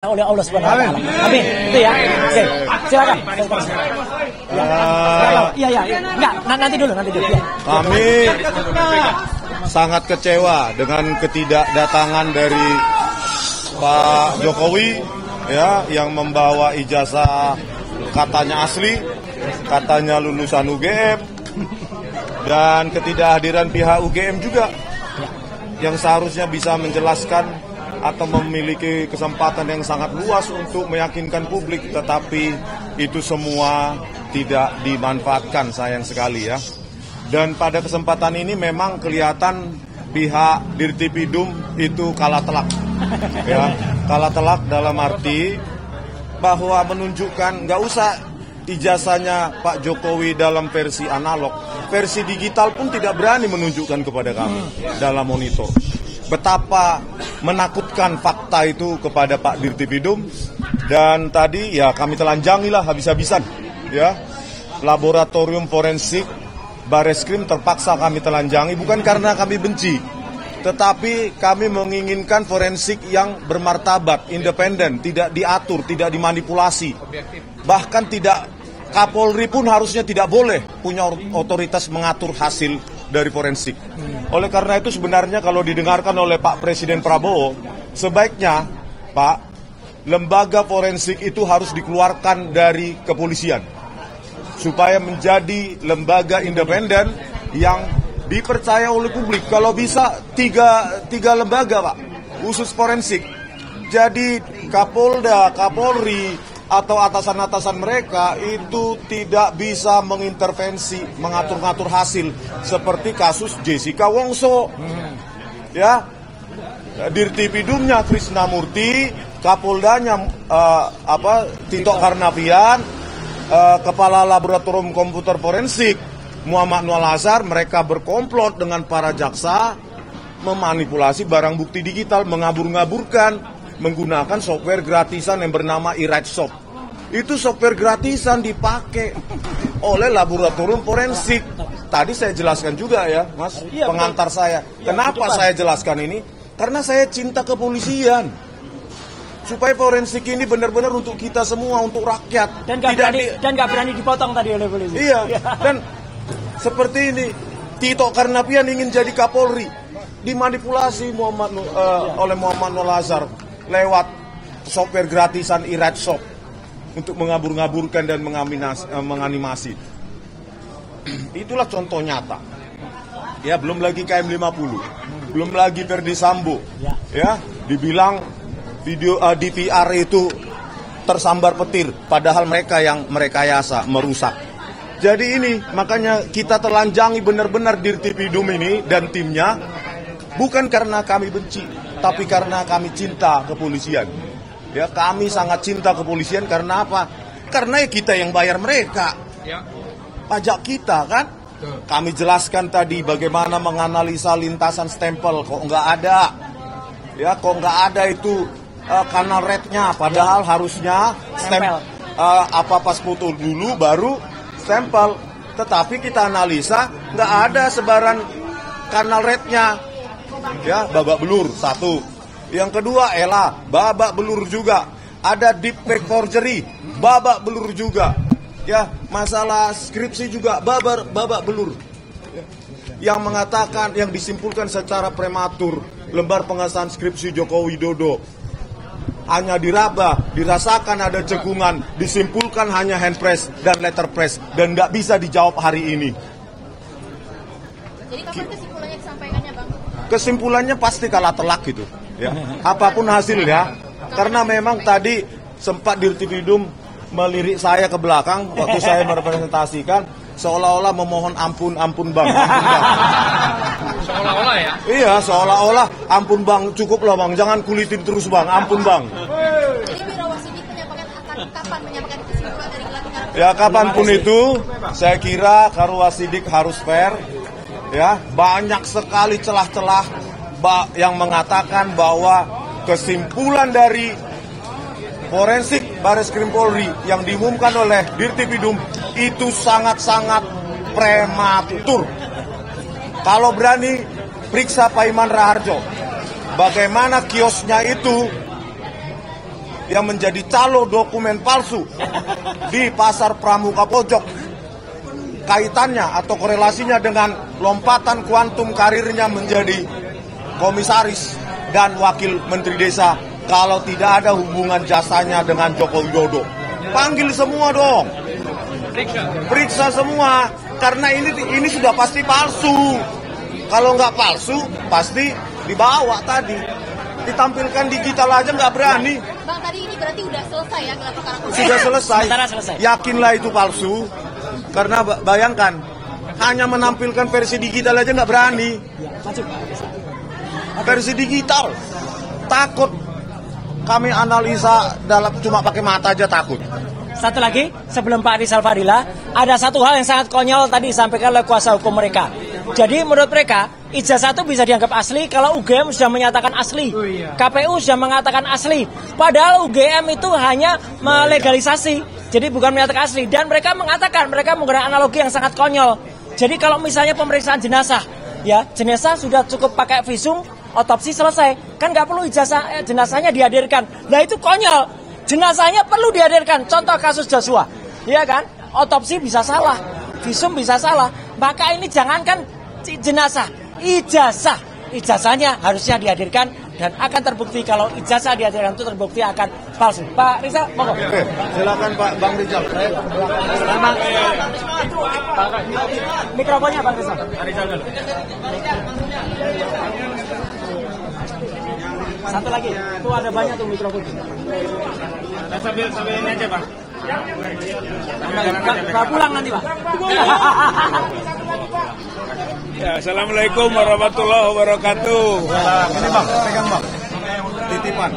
oleh Allah Subhanahu wa taala. Amin. Itu ya. Oke. Silakan. Iya. Enggak, nanti dulu. Ya. Kami sangat kecewa dengan ketidakdatangan dari Pak Jokowi ya, yang membawa ijazah katanya asli, katanya lulusan UGM, dan ketidakhadiran pihak UGM juga yang seharusnya bisa menjelaskan atau memiliki kesempatan yang sangat luas untuk meyakinkan publik, tetapi itu semua tidak dimanfaatkan, sayang sekali ya. Dan pada kesempatan ini memang kelihatan pihak Dirtipidum itu kalah telak, ya, kalah telak dalam arti bahwa menunjukkan nggak usah ijazahnya Pak Jokowi dalam versi analog, versi digital pun tidak berani menunjukkan kepada kami dalam monitor. Betapa menakutkan fakta itu kepada Pak Dirtipidum. Dan tadi ya kami telanjangilah habis-habisan ya. Laboratorium forensik Bareskrim terpaksa kami telanjangi, bukan karena kami benci, tetapi kami menginginkan forensik yang bermartabat, independen, tidak diatur, tidak dimanipulasi. Bahkan tidak, Kapolri pun harusnya tidak boleh punya otoritas mengatur hasil dari forensik. Oleh karena itu sebenarnya kalau didengarkan oleh Pak Presiden Prabowo, sebaiknya Pak, lembaga forensik itu harus dikeluarkan dari kepolisian supaya menjadi lembaga independen yang dipercaya oleh publik. Kalau bisa tiga lembaga Pak, khusus forensik. Jadi Kapolda, Kapolri, atau atasan-atasan mereka itu tidak bisa mengintervensi, mengatur-ngatur hasil seperti kasus Jessica Wongso. Ya, Dirtipidumnya Krisnamurti, Kapoldanya Tito Karnavian, Kepala Laboratorium Komputer Forensik Muhammad Nur Azhar, mereka berkomplot dengan para jaksa memanipulasi barang bukti digital, mengabur-ngaburkan menggunakan software gratisan yang bernama iWriteShop. Itu software gratisan dipakai oleh laboratorium forensik. Tadi saya jelaskan juga ya, Mas, pengantar saya. Kenapa saya jelaskan ini? Karena saya cinta kepolisian. Supaya forensik ini benar-benar untuk kita semua, untuk rakyat. Dan nggak berani dipotong tadi oleh polisi. Iya. Dan seperti ini, Tito Karnavian ingin jadi Kapolri, dimanipulasi oleh Muhammad Nur Azhar lewat software gratisan iWriteShop untuk mengabur-ngaburkan dan menganimasi. Itulah contoh nyata. Ya, belum lagi KM50, belum lagi Verdi Sambo. Ya, dibilang video DVR itu tersambar petir, padahal mereka yang merekayasa, merusak. Jadi ini makanya kita telanjangi benar-benar Dirtipidum ini dan timnya, bukan karena kami benci, tapi karena kami cinta kepolisian. Ya, kami sangat cinta kepolisian karena apa? Karena kita yang bayar mereka. Pajak kita kan? Kami jelaskan tadi bagaimana menganalisa lintasan stempel, kok nggak ada. Ya, kok nggak ada itu kanal rednya, padahal harusnya stempel pas foto dulu baru stempel. Tetapi kita analisa nggak ada sebaran kanal rednya. Ya, babak belur satu. Yang kedua, babak belur juga. Ada deep fake forgery, babak belur juga. Ya, masalah skripsi juga babak belur. Yang mengatakan, yang disimpulkan secara prematur, lembar pengesahan skripsi Joko Widodo hanya diraba, dirasakan ada cekungan, disimpulkan hanya hand press dan letter press, dan nggak bisa dijawab hari ini. Jadi kapan kesimpulannya disampaikannya, Bang? Kesimpulannya pasti kalah telak gitu. Ya, apapun hasilnya, karena memang tadi sempat Dirtipidum melirik saya ke belakang waktu saya merepresentasikan, seolah-olah memohon ampun Bang. Seolah-olah ya? Iya, seolah-olah ampun Bang, cukup lah Bang, jangan kulitin terus Bang, ampun Bang. Jadi Biro Wasidik menyampaikan kapan menyampaikan kesimpulan dari gelar. Ya, kapanpun itu, saya kira Karwasidik harus fair. Ya, banyak sekali celah-celah yang mengatakan bahwa kesimpulan dari forensik Bareskrim Polri yang diumumkan oleh Dirtipidum itu sangat-sangat prematur. Kalau berani periksa Pak Iman Raharjo, bagaimana kiosnya itu yang menjadi calo dokumen palsu di Pasar Pramuka Pojok, kaitannya atau korelasinya dengan lompatan kuantum karirnya menjadi komisaris dan wakil menteri desa, kalau tidak ada hubungan jasanya dengan Joko Widodo. Panggil semua dong, periksa semua, karena ini sudah pasti palsu. Kalau nggak palsu, pasti dibawa tadi. Ditampilkan digital aja nggak berani. Bang, tadi ini berarti udah selesai ya gelar perkara? Sudah selesai. Selesai. Yakinlah itu palsu, karena bayangkan, hanya menampilkan versi digital aja nggak berani. Versi digital, takut. Kami analisa dalam cuma pakai mata aja takut. Satu lagi, sebelum Pak Rizal Fadila, ada satu hal yang sangat konyol tadi disampaikan oleh kuasa hukum mereka. Jadi menurut mereka, ijazah itu bisa dianggap asli kalau UGM sudah menyatakan asli. KPU sudah mengatakan asli. Padahal UGM itu hanya melegalisasi, jadi bukan menyatakan asli. Dan mereka mengatakan, mereka menggunakan analogi yang sangat konyol. Jadi kalau misalnya pemeriksaan jenazah, ya jenazah sudah cukup pakai visum, otopsi selesai. Kan nggak perlu ijazah jenazahnya dihadirkan. Nah itu konyol. Jenazahnya perlu dihadirkan. Contoh kasus Joshua, ya kan? Otopsi bisa salah, visum bisa salah. Maka ini jangankan jenazah, ijazahnya harusnya dihadirkan dan akan terbukti kalau ijazah dihadirkan itu terbukti akan palsu. Pak Rizal, monggo. Silakan Pak Bang Rizal. Mikrofonnya Bang Rizal. Satu lagi, itu ada banyak tuh mikrofon. Sambil ini aja, Pak. Nggak pulang nanti, Pak. Ya, Assalamualaikum warahmatullahi wabarakatuh. Ini Bang, pegang Bang. Titipan.